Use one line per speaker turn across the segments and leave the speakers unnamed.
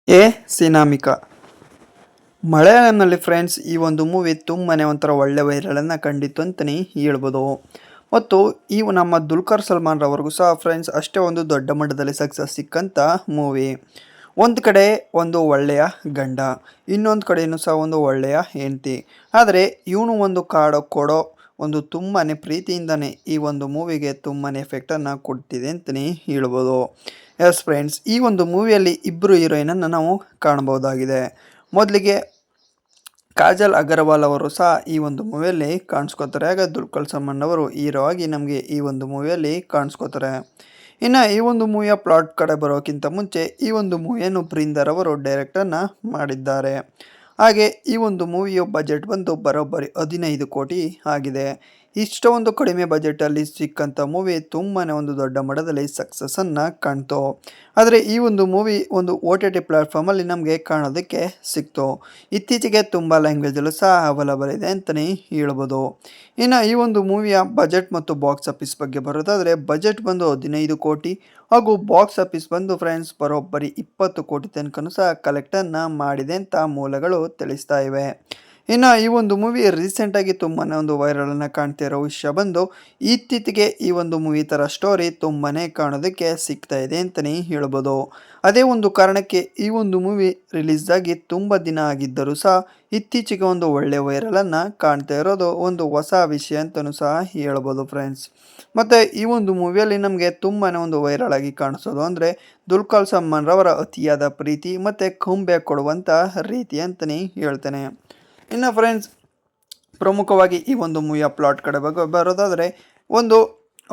A ಸಿನಾಮಿಕಾ. ಮಲಯಾಳಂನಲ್ಲಿ friends ಈ ಒಂದು movie ತುಂಬಾ ಒಂಥರ ಒಳ್ಳೆ ವೈರಲನ್ನು ಕಂಡಿತ್ತು ಅಂತಲೇ ಹೇಳ್ಬೋದು. ಮತ್ತು ನಮ್ಮ ದುಲ್ಕರ್ ಸಲ್ಮಾನ್ ರವರಿಗೂ ಸಹ ಫ್ರೆಂಡ್ಸ್ ಅಷ್ಟೇ ಒಂದು ದೊಡ್ಡ ಮಟ್ಟದಲ್ಲಿ ಸಕ್ಸಸ್ ಸಿಕ್ಕಂಥ ಮೂವಿ. ಒಂದು ಕಡೆ ಒಂದು ಒಳ್ಳೆಯ ಗಂಡ, ಇನ್ನೊಂದು ಕಡೆಯೂ ಸಹ ಒಂದು ಒಳ್ಳೆಯ ಹೆಂಡತಿ. ಆದರೆ ಇವನು ಒಂದು ಕೊಡೋ ಒಂದು ತುಂಬಾ ಪ್ರೀತಿಯಿಂದನೇ ಈ ಒಂದು ಮೂವಿಗೆ ತುಂಬಾ ಎಫೆಕ್ಟನ್ನು ಕೊಡ್ತಿದೆ ಅಂತಲೇ ಹೇಳ್ಬೋದು. ಎಸ್ ಫ್ರೆಂಡ್ಸ್, ಈ ಒಂದು ಮೂವಿಯಲ್ಲಿ ಇಬ್ಬರು ಹೀರೋಯಿನನ್ನು ನಾವು ಕಾಣಬಹುದಾಗಿದೆ. ಮೊದಲಿಗೆ ಕಾಜಲ್ ಅಗರ್ವಾಲ್ ಅವರು ಸಹ ಈ ಒಂದು ಮೂವಿಯಲ್ಲಿ ಕಾಣಿಸ್ಕೋತಾರೆ. ಆಗ ದುಲ್ಕರ್ ಸಲ್ಮಾನ್ ಅವರು ಹೀರೋ ಆಗಿ ನಮಗೆ ಈ ಒಂದು ಮೂವಿಯಲ್ಲಿ ಕಾಣಿಸ್ಕೋತಾರೆ. ಇನ್ನು ಈ ಒಂದು ಮೂವಿಯ ಪ್ಲಾಟ್ ಕಡೆ ಬರೋಕ್ಕಿಂತ ಮುಂಚೆ ಈ ಒಂದು ಮೂವಿಯನ್ನು ಪ್ರಿಂದರ್ ಅವರು ಡೈರೆಕ್ಟನ್ನು ಮಾಡಿದ್ದಾರೆ. ಹಾಗೆ ಈ ಒಂದು ಮೂವಿಯ ಬಜೆಟ್ ಬಂದು ಬರೋಬ್ಬರಿ 15 ಕೋಟಿ ಆಗಿದೆ. ಇಷ್ಟೊಂದು ಕಡಿಮೆ ಬಜೆಟಲ್ಲಿ ಸಿಕ್ಕಂಥ ಮೂವಿ ತುಂಬಾ ಒಂದು ದೊಡ್ಡ ಮಟ್ಟದಲ್ಲಿ ಸಕ್ಸಸ್ಸನ್ನು ಕಾಣ್ತು. ಆದರೆ ಈ ಒಂದು ಮೂವಿ ಒಂದು OTT ಪ್ಲ್ಯಾಟ್ಫಾರ್ಮಲ್ಲಿ ನಮಗೆ ಕಾಣೋದಕ್ಕೆ ಸಿಕ್ತು. ಇತ್ತೀಚೆಗೆ ತುಂಬ ಲ್ಯಾಂಗ್ವೇಜಲ್ಲೂ ಸಹ ಅವೈಲಬಲ್ ಇದೆ ಅಂತಲೇ ಹೇಳ್ಬೋದು. ಇನ್ನು ಈ ಒಂದು ಮೂವಿಯ ಬಜೆಟ್ ಮತ್ತು ಬಾಕ್ಸ್ ಆಫೀಸ್ ಬಗ್ಗೆ ಬರೋದಾದರೆ ಬಜೆಟ್ ಬಂದು 15 ಕೋಟಿ ಹಾಗೂ ಬಾಕ್ಸ್ ಆಫೀಸ್ ಬಂದು ಫ್ರೆಂಡ್ಸ್ ಬರೋಬ್ಬರಿ 20 ಕೋಟಿ ತನಕನೂ ಸಹ ಕಲೆಕ್ಟನ್ನು ಮಾಡಿದೆ ಅಂತ ಮೂಲಗಳು ತಿಳಿಸ್ತಾ ಇವೆ. ಇನ್ನು ಈ ಒಂದು ಮೂವಿ ರೀಸೆಂಟಾಗಿ ತುಂಬಾ ಒಂದು ವೈರಲನ್ನು ಕಾಣ್ತಾ ಇರೋ ವಿಷಯ ಬಂದು ಇತ್ತೀಚೆಗೆ ಈ ಒಂದು ಮೂವಿ ಥರ ಸ್ಟೋರಿ ತುಂಬಾ ಕಾಣೋದಕ್ಕೆ ಸಿಗ್ತಾ ಇದೆ ಅಂತಲೇ ಹೇಳ್ಬೋದು. ಅದೇ ಒಂದು ಕಾರಣಕ್ಕೆ ಈ ಒಂದು ಮೂವಿ ರಿಲೀಸ್ ಆಗಿ ತುಂಬ ದಿನ ಆಗಿದ್ದರೂ ಸಹ ಇತ್ತೀಚೆಗೆ ಒಂದು ಒಳ್ಳೆ ವೈರಲನ್ನು ಕಾಣ್ತಾ ಇರೋದು ಒಂದು ಹೊಸ ವಿಷಯ ಅಂತಲೂ ಸಹ ಹೇಳ್ಬೋದು ಫ್ರೆಂಡ್ಸ್. ಮತ್ತು ಈ ಒಂದು ಮೂವಿಯಲ್ಲಿ ನಮಗೆ ತುಂಬಾ ಒಂದು ವೈರಲ್ ಆಗಿ ಕಾಣಿಸೋದು ಅಂದರೆ ದುಲ್ಕರ್ ಸಲ್ಮಾನ್ ರವರ ಅತಿಯಾದ ಪ್ರೀತಿ ಮತ್ತು ಕಂಬ್ಯಾಕ್ ಕೊಡುವಂಥ ರೀತಿ ಅಂತಲೇ ಹೇಳ್ತೇನೆ. ಇನ್ನು ಫ್ರೆಂಡ್ಸ್, ಪ್ರಮುಖವಾಗಿ ಈ ಒಂದು ಮೂವಿಯ ಪ್ಲಾಟ್ ಕಡೆ ಬರೋದಾದರೆ ಒಂದು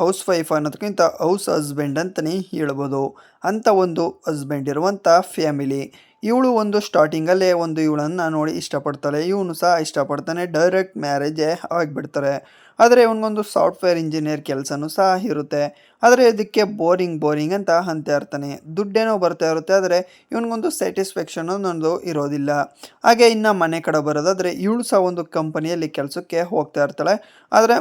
ಹೌಸ್ ವೈಫ್ ಅನ್ನೋದಕ್ಕಿಂತ ಹೌಸ್ ಹಸ್ಬೆಂಡ್ ಅಂತಲೇ ಹೇಳ್ಬೋದು. ಅಂಥ ಒಂದು ಹಸ್ಬೆಂಡ್ ಇರುವಂಥ ಫ್ಯಾಮಿಲಿ. ಇವಳು ಒಂದು ಸ್ಟಾರ್ಟಿಂಗಲ್ಲೇ ಒಂದು ಇವಳನ್ನು ನೋಡಿ ಇಷ್ಟಪಡ್ತಾಳೆ, ಇವನು ಸಹ ಇಷ್ಟಪಡ್ತಾನೆ, ಡೈರೆಕ್ಟ್ ಮ್ಯಾರೇಜೇ ಆಗಿಬಿಡ್ತಾರೆ. ಆದರೆ ಇವನಿಗೊಂದು ಸಾಫ್ಟ್ವೇರ್ ಇಂಜಿನಿಯರ್ ಕೆಲಸನೂ ಸಹ ಇರುತ್ತೆ. ಆದರೆ ಇದಕ್ಕೆ ಬೋರಿಂಗ್ ಅಂತ ಇರ್ತಾನೆ. ದುಡ್ಡೇನೋ ಬರ್ತಾ ಇರುತ್ತೆ, ಆದರೆ ಇವನಿಗೊಂದು ಸ್ಯಾಟಿಸ್ಫ್ಯಾಕ್ಷನ್ ಅನ್ನೋದು ಇರೋದಿಲ್ಲ. ಹಾಗೆ ಇನ್ನು ಮನೆ ಕಡೆ ಬರೋದಾದರೆ ಇವಳು ಸಹ ಒಂದು ಕಂಪನಿಯಲ್ಲಿ ಕೆಲಸಕ್ಕೆ ಹೋಗ್ತಾ ಇರ್ತಾಳೆ. ಆದರೆ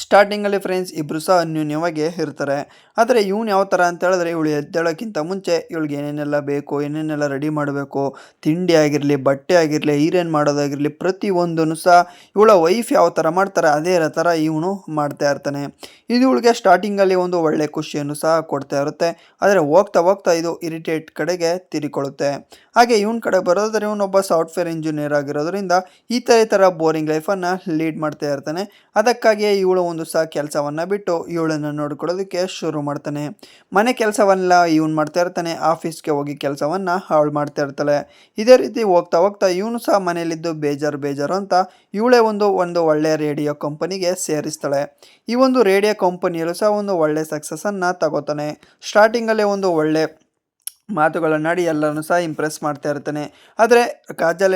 ಸ್ಟಾರ್ಟಿಂಗಲ್ಲಿ ಫ್ರೆಂಡ್ಸ್ ಇಬ್ಬರು ಸಹ ಅನ್ಯೋನ್ಯವಾಗಿ ಇರ್ತಾರೆ. ಆದರೆ ಇವನು ಯಾವ ಥರ ಅಂತ ಹೇಳಿದ್ರೆ ಇವಳು ಎದ್ದೇಳೋಕ್ಕಿಂತ ಮುಂಚೆ ಇವಳಿಗೆ ಏನೇನೆಲ್ಲ ಬೇಕು, ಏನೇನೆಲ್ಲ ರೆಡಿ ಮಾಡಬೇಕು, ತಿಂಡಿ ಆಗಿರಲಿ, ಬಟ್ಟೆ ಆಗಿರಲಿ, ಐರನ್ ಮಾಡೋದಾಗಿರಲಿ, ಪ್ರತಿಯೊಂದನ್ನು ಸಹ ಇವಳ ವೈಫ್ ಯಾವ ಥರ ಮಾಡ್ತಾರೆ ಅದೇ ಥರ ಇವನು ಮಾಡ್ತಾ ಇರ್ತಾನೆ. ಇದು ಇವಳಿಗೆ ಸ್ಟಾರ್ಟಿಂಗಲ್ಲಿ ಒಂದು ಒಳ್ಳೆ ಖುಷಿಯನ್ನು ಸಹ ಕೊಡ್ತಾ ಇರುತ್ತೆ. ಆದರೆ ಹೋಗ್ತಾ ಇದು ಇರಿಟೇಟ್ ಕಡೆಗೆ ತಿರುಕೊಳ್ಳುತ್ತೆ. ಹಾಗೆ ಇವನ ಕಡೆ ಬರೋದಾದರೆ ಇವನೊಬ್ಬ ಸಾಫ್ಟ್ವೇರ್ ಇಂಜಿನಿಯರ್ ಆಗಿರೋದ್ರಿಂದ ಈ ಥರ ಬೋರಿಂಗ್ ಲೈಫನ್ನು ಲೀಡ್ ಮಾಡ್ತಾ ಇರ್ತಾನೆ. ಅದಕ್ಕಾಗಿಯೇ ಇವಳು ಒಂದು ಸಹ ಕೆಲಸವನ್ನು ಬಿಟ್ಟು ಇವಳನ್ನು ನೋಡ್ಕೊಳ್ಳೋದಕ್ಕೆ ಶುರು ಮಾಡ್ತಾನೆ. ಮನೆ ಕೆಲಸವನ್ನೆಲ್ಲ ಇವನು ಮಾಡ್ತಾ ಇರ್ತಾನೆ, ಆಫೀಸ್ಗೆ ಹೋಗಿ ಕೆಲಸವನ್ನು ಅವಳು ಮಾಡ್ತಾ ಇರ್ತಾಳೆ. ಇದೇ ರೀತಿ ಹೋಗ್ತಾ ಇವನು ಸಹ ಮನೆಯಲ್ಲಿದ್ದು ಬೇಜಾರು ಅಂತ ಇವಳೇ ಒಂದು ಒಳ್ಳೆಯ ರೇಡಿಯೋ ಕಂಪನಿಗೆ ಸೇರಿಸ್ತಾಳೆ. ಈ ಒಂದು ರೇಡಿಯೋ ಕಂಪನಿಯಲ್ಲೂ ಸಹ ಒಂದು ಒಳ್ಳೆ ಸಕ್ಸಸ್ಸನ್ನು ತಗೋತಾನೆ. ಸ್ಟಾರ್ಟಿಂಗಲ್ಲೇ ಒಂದು ಒಳ್ಳೆ ಮಾತುಗಳನ್ನಾಡಿ ಎಲ್ಲರನ್ನೂ ಸಹ ಇಂಪ್ರೆಸ್ ಮಾಡ್ತಾ ಇರ್ತಾನೆ. ಆದರೆ ಕಾಜಲ್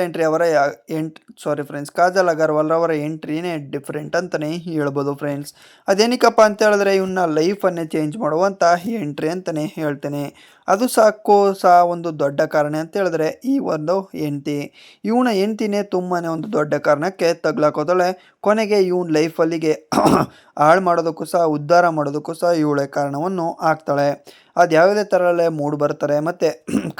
ಅಗರ್ವಾಲ್ ಅವರ ಎಂಟ್ರಿನೇ ಡಿಫ್ರೆಂಟ್ ಅಂತಲೇ ಹೇಳ್ಬೋದು ಫ್ರೆಂಡ್ಸ್. ಅದೇನಕ್ಕಪ್ಪ ಅಂತ ಹೇಳಿದ್ರೆ ಇವನ್ನ ಲೈಫನ್ನೇ ಚೇಂಜ್ ಮಾಡುವಂಥ ಎಂಟ್ರಿ ಅಂತಲೇ ಹೇಳ್ತೇನೆ. ಅದು ಸಹ ಒಂದು ದೊಡ್ಡ ಕಾರಣ ಅಂತ ಹೇಳಿದ್ರೆ ಈ ಒಂದು ಇವನ ಹೆಂಡ್ತಿನೇ ತುಂಬಾ ಒಂದು ದೊಡ್ಡ ಕಾರಣಕ್ಕೆ ತಗ್ಲಾಕೋತಾಳೆ. ಕೊನೆಗೆ ಇವನ ಲೈಫಲ್ಲಿಗೆ ಹಾಳು ಮಾಡೋದಕ್ಕೂ ಸಹ ಉದ್ಧಾರ ಮಾಡೋದಕ್ಕೂ ಸಹ ಇವಳೇ ಕಾರಣವನ್ನು ಆಗ್ತಾಳೆ. ಅದು ಯಾವುದೇ ಥರಲ್ಲೇ ಮೂಡ್ ಬರ್ತಾರೆ. ಮತ್ತು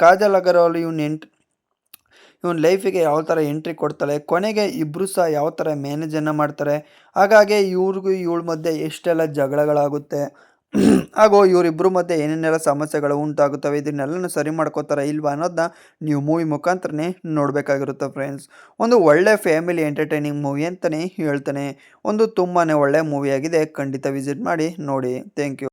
ಕಾಜಲ್ ಅಗರ್ವಾಲ್ ಇವನ ಲೈಫಿಗೆ ಯಾವ ಥರ ಎಂಟ್ರಿ ಕೊಡ್ತಾಳೆ, ಕೊನೆಗೆ ಇಬ್ಬರು ಸಹ ಯಾವ ಥರ ಮ್ಯಾನೇಜನ್ನು ಮಾಡ್ತಾರೆ. ಹಾಗಾಗಿ ಇವ್ರಿಗೂ ಇವಳ ಮಧ್ಯೆ ಎಷ್ಟೆಲ್ಲ ಜಗಳಗಳಾಗುತ್ತೆ, ಹಾಗೂ ಇವರಿಬ್ಬರ ಮಧ್ಯೆ ಏನೇನೆಲ್ಲ ಸಮಸ್ಯೆಗಳು ಉಂಟಾಗುತ್ತವೆ, ಇದನ್ನೆಲ್ಲನೂ ಸರಿ ಮಾಡ್ಕೋತಾರೆ ಇಲ್ವಾ ಅನ್ನೋದನ್ನ ನೀವು ಮೂವಿ ಮುಖಾಂತರನೇ ನೋಡಬೇಕಾಗಿರುತ್ತೆ ಫ್ರೆಂಡ್ಸ್. ಒಂದು ಒಳ್ಳೆ ಫ್ಯಾಮಿಲಿ ಎಂಟರ್ಟೈನಿಂಗ್ ಮೂವಿ ಅಂತಲೇ ಹೇಳ್ತಾನೆ. ಒಂದು ತುಂಬಾ ಒಳ್ಳೆ ಮೂವಿಯಾಗಿದೆ, ಖಂಡಿತ ವಿಸಿಟ್ ಮಾಡಿ ನೋಡಿ. Thank you.